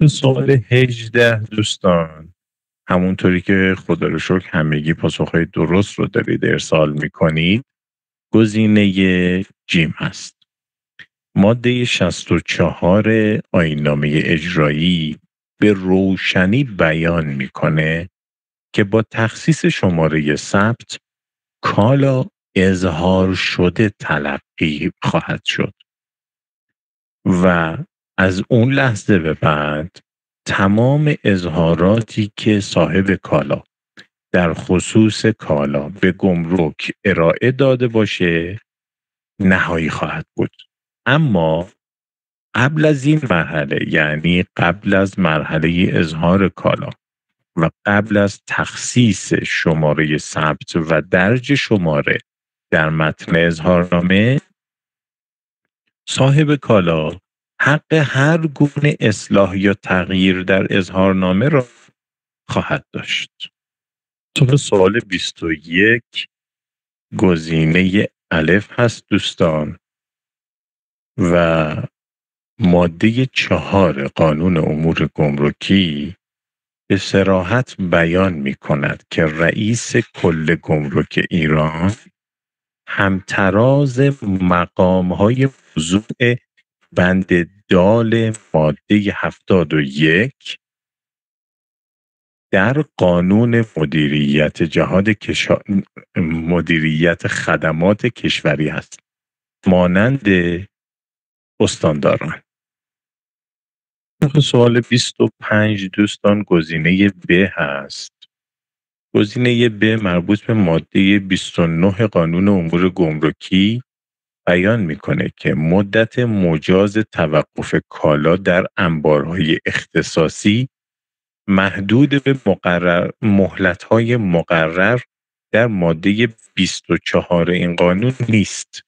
سوال 18 دوستان، همونطوری که خدا رو شکر همگی پاسخهای درست رو دارید ارسال میکنید، گزینه جیم هست. ماده 64 آیین‌نامه اجرایی به روشنی بیان میکنه که با تخصیص شماره ثبت کالا اظهار شده تلقی خواهد شد و از اون لحظه به بعد تمام اظهاراتی که صاحب کالا در خصوص کالا به گمرک ارائه داده باشه نهایی خواهد بود. اما قبل از این مرحله، یعنی قبل از مرحله اظهار کالا و قبل از تخصیص شماره ثبت و درج شماره در متن اظهارنامه، صاحب کالا حق هر گونه اصلاح یا تغییر در اظهارنامه را خواهد داشت. تو سوال 21 گزینه الف هست دوستان و ماده 4 قانون امور گمرکی به صراحت بیان می کند که رئیس کل گمرک ایران همتراز مقام‌های موضوع بند دال ماده 71 در قانون مدیریت خدمات کشوری است، مانند استانداران. سوال 25 دوستان گزینه ب هست. گزینه ب مربوط به ماده 29 قانون امور گمرکی بیان میکنه که مدت مجاز توقف کالا در انبارهای اختصاصی محدود به مهلت‌های مقرر در ماده 24 این قانون نیست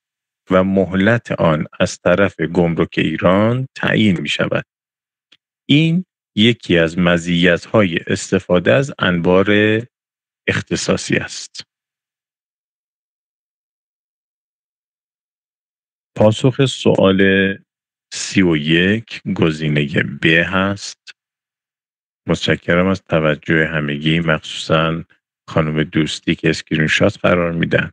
و مهلت آن از طرف گمرک ایران تعیین می شود. این یکی از مزیت‌های استفاده از انبار اختصاصی است. پاسخ سوال 31 گزینه ب هست. متشکرم از توجه همگی، مخصوصا خانم دوستی که اسکرین شات قرار میدن.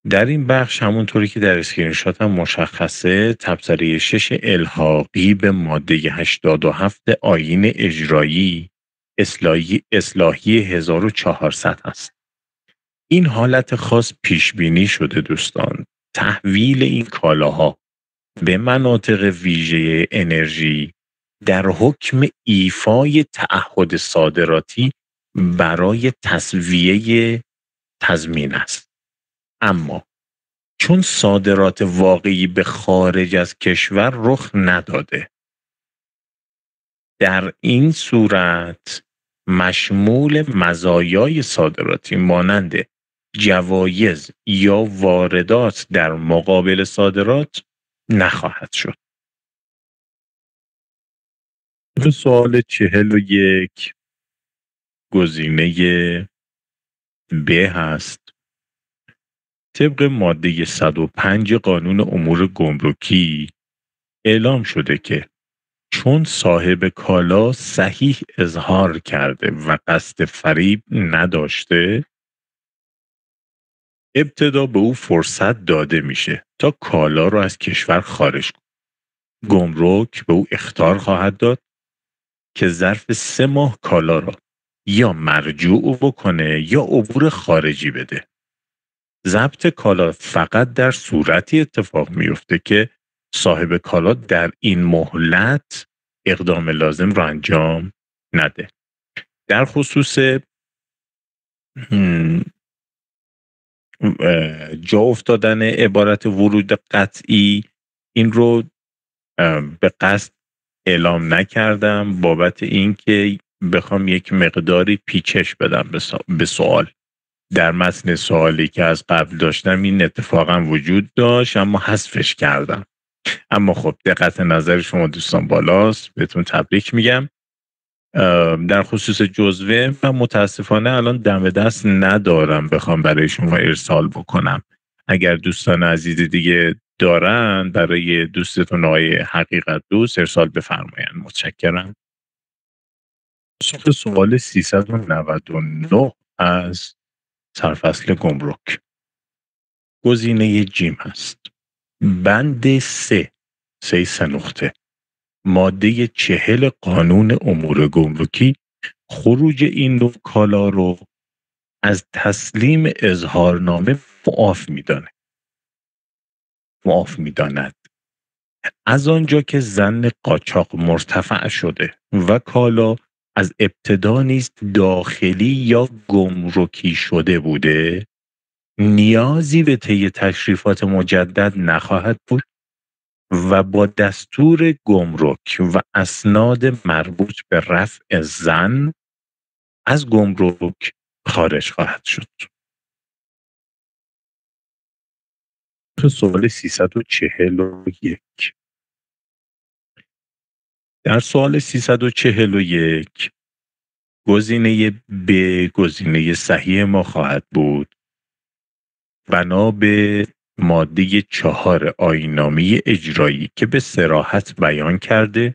در این بخش همونطوری که در اسکرین شات هم مشخصه، تبصره 6 الحاقی به ماده 87 آیین اجرایی اصلاحی 1400 است. این حالت خاص پیش بینی شده دوستان. تحویل این کالاها به مناطق ویژه انرژی در حکم ایفای تعهد صادراتی برای تسویه تضمین است. اما چون صادرات واقعی به خارج از کشور رخ نداده، در این صورت مشمول مزایای صادراتی مانند جوایز یا واردات در مقابل صادرات نخواهد شد. سوال 41 گزینه ب هست. طبق ماده 105 قانون امور گمرکی اعلام شده که چون صاحب کالا صحیح اظهار کرده و قصد فریب نداشته، ابتدا به او فرصت داده میشه تا کالا را از کشور خارج کنه. گمرک به او اخطار خواهد داد که ظرف 3 ماه کالا را یا مرجوع بکنه یا عبور خارجی بده. ضبط کالا فقط در صورتی اتفاق میفته که صاحب کالا در این مهلت اقدام لازم را انجام نده. در خصوص جا افتادن عبارت ورود قطعی، این رو به قصد اعلام نکردم بابت اینکه بخوام یک مقداری پیچش بدم به سوال. در متن سوالی که از قبل داشتم این اتفاقا وجود داشت اما حذفش کردم. اما خب دقت نظر شما دوستان بالاست، بهتون تبریک میگم. در خصوص جزوه من متاسفانه الان دم دست ندارم بخوام برای شما ارسال بکنم. اگر دوستان عزیز دیگه دارن برای دوستتون آقای حقیقت دوست ارسال بفرمایند. متشکرم. پاسخ سوال 399 از سرفصل گمرک. گزینه جیم هست. بند 3 سه نقطه ماده 40 قانون امور گمرکی خروج این نوع کالا رو از تسلیم اظهارنامه معاف می‌داند. از آنجا که ظن قاچاق مرتفع شده و کالا از ابتدا نیز داخلی یا گمرکی شده بوده، نیازی به طی تشریفات مجدد نخواهد بود و با دستور گمرک و اسناد مربوط به رفع ظن از گمرک خارج خواهد شد. سوال 341. در سوال 341 گزینه ب گزینه صحیح ما خواهد بود. بنا به ماده 4 آیین‌نامه اجرایی که به صراحت بیان کرده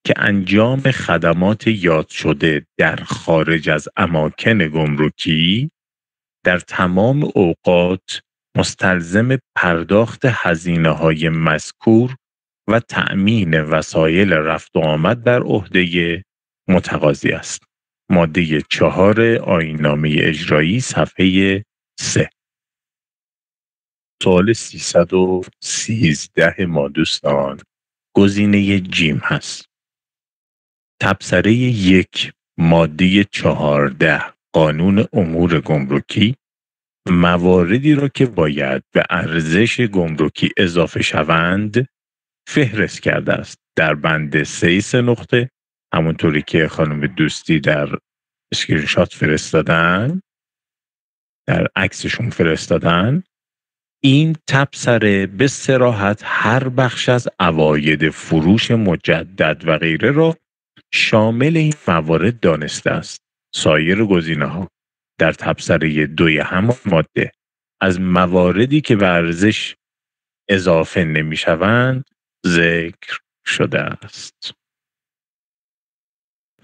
که انجام خدمات یاد شده در خارج از اماکن گمرکی در تمام اوقات مستلزم پرداخت هزینه‌های مذکور و تأمین وسایل رفت و آمد در عهده متقاضی است. ماده 4 آیین‌نامه اجرایی صفحه 3. سوال 313 ما دوستان گزینه جیم هست. تبصره 1 ماده 14 قانون امور گمرکی مواردی را که باید به ارزش گمرکی اضافه شوند فهرست کرده است. در بند 3 نقطه همونطوری که خانم دوستی در اسکرین شات فرستادن، در عکسشون فرستادن، این تبصره به صراحت هر بخش از عواید فروش مجدد و غیره را شامل این موارد دانسته است. سایر گزینه‌ها در تبصره 2 همان ماده از مواردی که به ارزش اضافه نمی‌شوند ذکر شده است.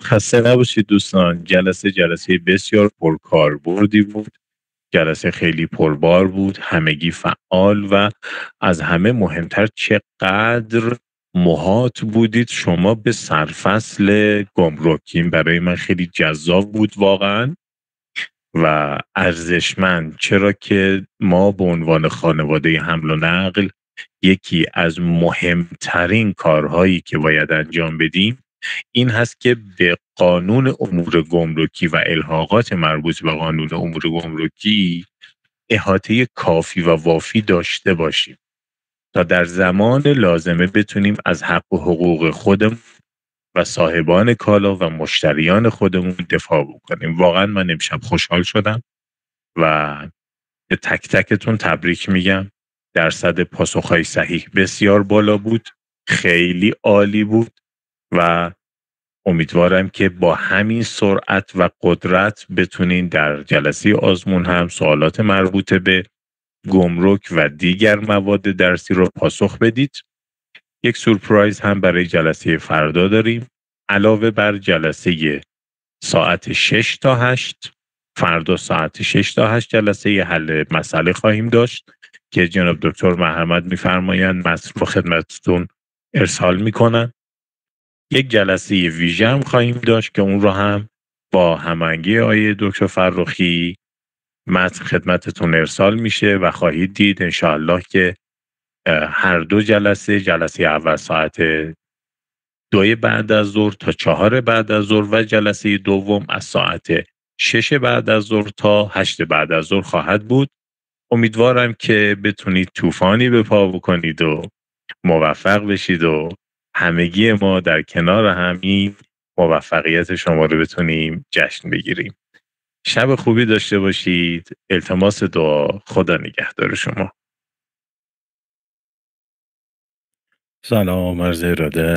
خسته نباشید دوستان. جلسه بسیار پرکاربردی بود. جلسه خیلی پربار بود. همگی فعال و از همه مهمتر چقدر محاط بودید شما به سرفصل گمرکی. برای من خیلی جذاب بود واقعا و ارزشمند، چرا که ما به عنوان خانواده حمل و نقل یکی از مهمترین کارهایی که باید انجام بدیم این هست که به قانون امور گمرکی و الحاقات مربوط به قانون امور گمرکی احاطه کافی و وافی داشته باشیم تا در زمان لازمه بتونیم از حق و حقوق خودمون و صاحبان کالا و مشتریان خودمون دفاع بکنیم. واقعا من امشب خوشحال شدم و به تک تکتون تبریک میگم. درصد پاسخهای صحیح بسیار بالا بود، خیلی عالی بود و امیدوارم که با همین سرعت و قدرت بتونین در جلسه آزمون هم سوالات مربوط به گمرک و دیگر مواد درسی رو پاسخ بدید. یک سورپرایز هم برای جلسه فردا داریم. علاوه بر جلسه ساعت 6 تا 8 فردا ساعت 6 تا 8 جلسه حل مسئله خواهیم داشت که جناب دکتر محمد میفرمایند متن رو خدمتتون ارسال میکنن. یک جلسه ویژه هم خواهیم داشت که اون رو هم با هماهنگی آقای دکتر فرخی متن خدمتتون ارسال میشه و خواهید دید انشاءالله که هر دو جلسه اول ساعت 2 بعد از ظهر تا 4 بعد از ظهر و جلسه دوم از ساعت 6 بعد از ظهر تا 8 بعد از ظهر خواهد بود. امیدوارم که بتونید طوفانی به پا بکنید و موفق بشید و همگی ما در کنار همین موفقیت شما رو بتونیم جشن بگیریم. شب خوبی داشته باشید. التماس دعا. خدا نگهدار شما. سلام، عرض اراده